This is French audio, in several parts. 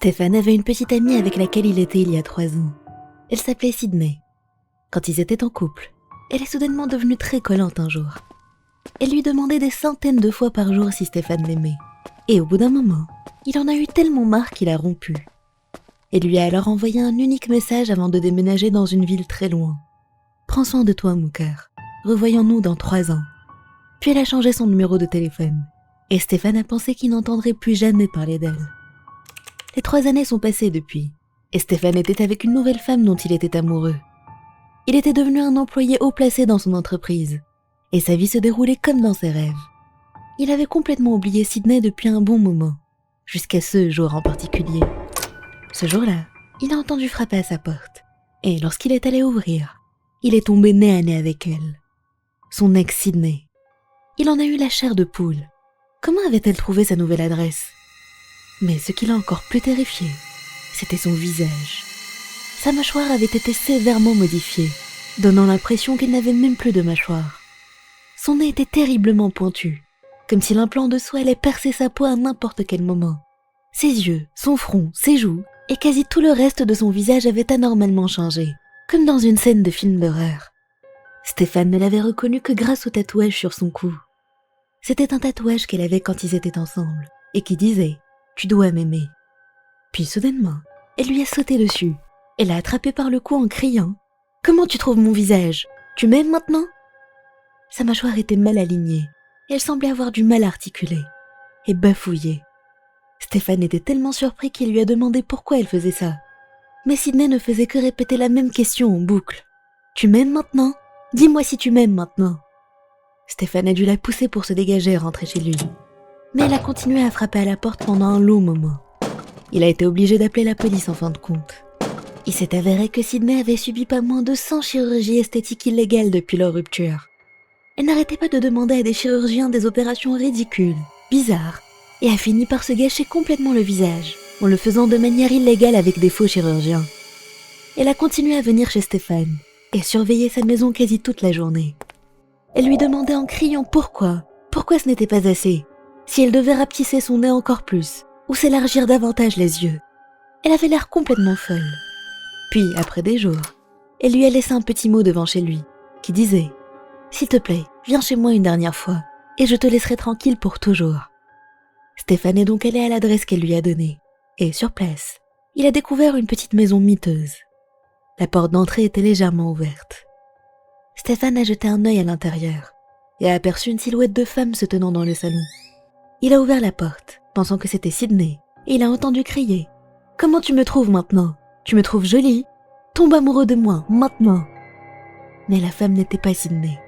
Stéphane avait une petite amie avec laquelle il était il y a 3 ans. Elle s'appelait Sydney. Quand ils étaient en couple, elle est soudainement devenue très collante un jour. Elle lui demandait des centaines de fois par jour si Stéphane l'aimait. Et au bout d'un moment, il en a eu tellement marre qu'il a rompu. Elle lui a alors envoyé un unique message avant de déménager dans une ville très loin. « Prends soin de toi, mon cœur. Revoyons-nous dans 3 ans. » Puis elle a changé son numéro de téléphone. Et Stéphane a pensé qu'il n'entendrait plus jamais parler d'elle. Les 3 années sont passées depuis, et Stéphane était avec une nouvelle femme dont il était amoureux. Il était devenu un employé haut placé dans son entreprise, et sa vie se déroulait comme dans ses rêves. Il avait complètement oublié Sydney depuis un bon moment, jusqu'à ce jour en particulier. Ce jour-là, il a entendu frapper à sa porte, et lorsqu'il est allé ouvrir, il est tombé nez à nez avec elle. Son ex Sydney. Il en a eu la chair de poule. Comment avait-elle trouvé sa nouvelle adresse ? Mais ce qui l'a encore plus terrifié, c'était son visage. Sa mâchoire avait été sévèrement modifiée, donnant l'impression qu'il n'avait même plus de mâchoire. Son nez était terriblement pointu, comme si l'implant de soie allait percer sa peau à n'importe quel moment. Ses yeux, son front, ses joues, et quasi tout le reste de son visage avaient anormalement changé, comme dans une scène de film d'horreur. Stéphane ne l'avait reconnu que grâce au tatouage sur son cou. C'était un tatouage qu'elle avait quand ils étaient ensemble, et qui disait « Tu dois m'aimer ». Puis soudainement, elle lui a sauté dessus. Elle l'a attrapé par le cou en criant « Comment tu trouves mon visage ? Tu m'aimes maintenant ?» Sa mâchoire était mal alignée, et elle semblait avoir du mal à articuler, et bafouiller. Stéphane était tellement surpris qu'il lui a demandé pourquoi elle faisait ça. Mais Sydney ne faisait que répéter la même question en boucle. « Tu m'aimes maintenant ? Dis-moi si tu m'aimes maintenant !» Stéphane a dû la pousser pour se dégager et rentrer chez lui. Mais elle a continué à frapper à la porte pendant un long moment. Il a été obligé d'appeler la police en fin de compte. Il s'est avéré que Sydney avait subi pas moins de 100 chirurgies esthétiques illégales depuis leur rupture. Elle n'arrêtait pas de demander à des chirurgiens des opérations ridicules, bizarres, et a fini par se gâcher complètement le visage, en le faisant de manière illégale avec des faux chirurgiens. Elle a continué à venir chez Stéphane, et surveiller sa maison quasi toute la journée. Elle lui demandait en criant pourquoi ce n'était pas assez, si elle devait rapetisser son nez encore plus, ou s'élargir davantage les yeux. Elle avait l'air complètement folle. Puis, après des jours, elle lui a laissé un petit mot devant chez lui, qui disait « S'il te plaît, viens chez moi une dernière fois, et je te laisserai tranquille pour toujours. » Stéphane est donc allé à l'adresse qu'elle lui a donnée, et sur place, il a découvert une petite maison miteuse. La porte d'entrée était légèrement ouverte. Stéphane a jeté un œil à l'intérieur, et a aperçu une silhouette de femme se tenant dans le salon. Il a ouvert la porte, pensant que c'était Sydney, et il a entendu crier « Comment tu me trouves maintenant ? Tu me trouves jolie ? Tombe amoureux de moi, maintenant !» Mais la femme n'était pas Sydney.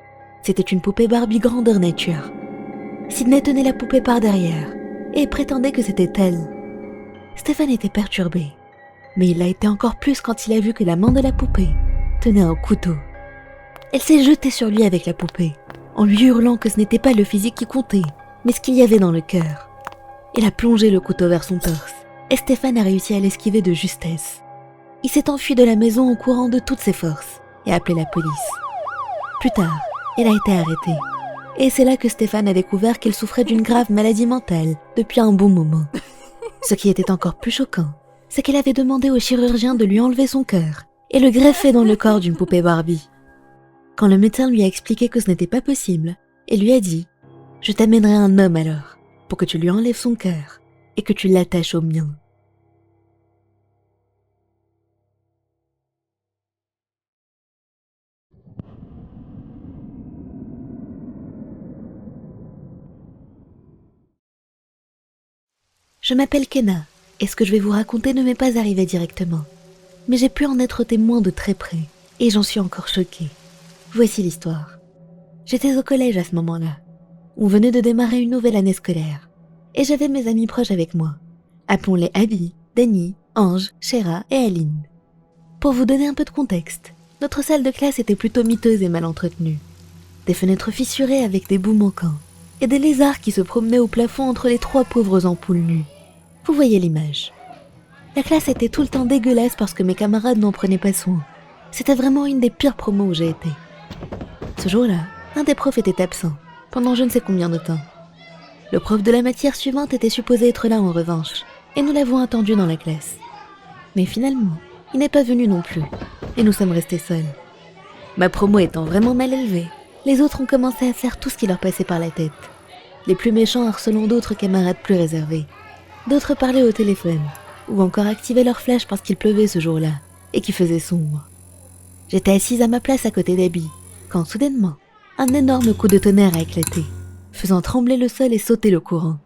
C'était une poupée Barbie grandeur nature. Sydney tenait la poupée par derrière, et prétendait que c'était elle. Stéphane était perturbé, mais il l'a été encore plus quand il a vu que la main de la poupée tenait un couteau. Elle s'est jetée sur lui avec la poupée, en lui hurlant que ce n'était pas le physique qui comptait, mais ce qu'il y avait dans le cœur. Elle a plongé le couteau vers son torse, et Stéphane a réussi à l'esquiver de justesse. Il s'est enfui de la maison en courant de toutes ses forces, et a appelé la police. Plus tard, elle a été arrêtée, et c'est là que Stéphane a découvert qu'elle souffrait d'une grave maladie mentale depuis un bon moment. Ce qui était encore plus choquant, c'est qu'elle avait demandé au chirurgien de lui enlever son cœur, et le greffer dans le corps d'une poupée Barbie. Quand le médecin lui a expliqué que ce n'était pas possible, elle lui a dit « Je t'amènerai un homme alors, pour que tu lui enlèves son cœur et que tu l'attaches au mien. » Je m'appelle Kenna, et ce que je vais vous raconter ne m'est pas arrivé directement. Mais j'ai pu en être témoin de très près, et j'en suis encore choquée. Voici l'histoire. J'étais au collège à ce moment-là. On venait de démarrer une nouvelle année scolaire, et j'avais mes amis proches avec moi. Appelons-les Abby, Dani, Ange, Shera et Aline. Pour vous donner un peu de contexte, notre salle de classe était plutôt miteuse et mal entretenue. Des fenêtres fissurées avec des bouts manquants, et des lézards qui se promenaient au plafond entre les 3 pauvres ampoules nues. Vous voyez l'image. La classe était tout le temps dégueulasse parce que mes camarades n'en prenaient pas soin. C'était vraiment une des pires promos où j'ai été. Ce jour-là, un des profs était absent, pendant je ne sais combien de temps. Le prof de la matière suivante était supposé être là en revanche, et nous l'avons attendu dans la classe. Mais finalement, il n'est pas venu non plus, et nous sommes restés seuls. Ma promo étant vraiment mal élevée, les autres ont commencé à faire tout ce qui leur passait par la tête. Les plus méchants harcelant d'autres camarades plus réservés. D'autres parlaient au téléphone, ou encore activaient leur flash parce qu'il pleuvait ce jour-là, et qu'il faisait sombre. J'étais assise à ma place à côté d'Abby, quand soudainement, un énorme coup de tonnerre a éclaté, faisant trembler le sol et sauter le courant.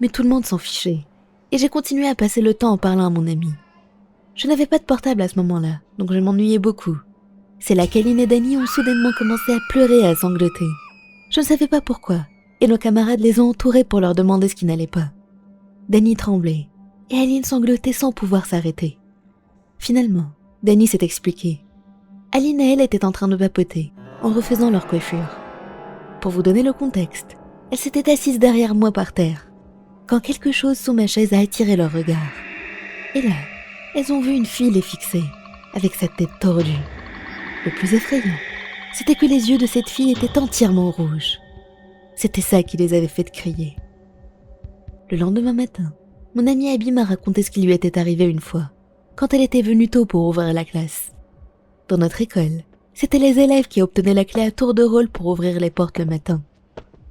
Mais tout le monde s'en fichait, et j'ai continué à passer le temps en parlant à mon ami. Je n'avais pas de portable à ce moment-là, donc je m'ennuyais beaucoup. C'est là qu'Aline et Danny ont soudainement commencé à pleurer et à sangloter. Je ne savais pas pourquoi, et nos camarades les ont entourés pour leur demander ce qui n'allait pas. Danny tremblait, et Aline sanglotait sans pouvoir s'arrêter. Finalement, Danny s'est expliqué. Aline et elle étaient en train de papoter, en refaisant leur coiffure. Pour vous donner le contexte, elles s'étaient assises derrière moi par terre, quand quelque chose sous ma chaise a attiré leur regard. Et là, elles ont vu une fille les fixer, avec sa tête tordue. Le plus effrayant, c'était que les yeux de cette fille étaient entièrement rouges. C'était ça qui les avait fait crier. Le lendemain matin, mon amie Abby m'a raconté ce qui lui était arrivé une fois, quand elle était venue tôt pour ouvrir la classe. Dans notre école, c'étaient les élèves qui obtenaient la clé à tour de rôle pour ouvrir les portes le matin.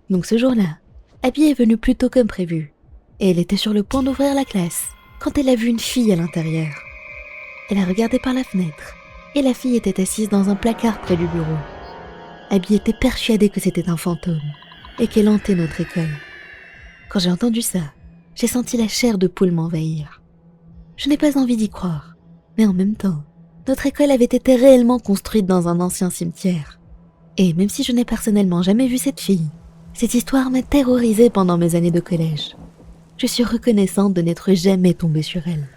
Donc ce jour-là, Abby est venue plus tôt comme prévu, et elle était sur le point d'ouvrir la classe, quand elle a vu une fille à l'intérieur. Elle a regardé par la fenêtre, et la fille était assise dans un placard près du bureau. Abby était persuadée que c'était un fantôme, et qu'elle hantait notre école. Quand j'ai entendu ça, j'ai senti la chair de poule m'envahir. Je n'ai pas envie d'y croire, mais en même temps, notre école avait été réellement construite dans un ancien cimetière. Et même si je n'ai personnellement jamais vu cette fille, cette histoire m'a terrorisée pendant mes années de collège. Je suis reconnaissante de n'être jamais tombée sur elle.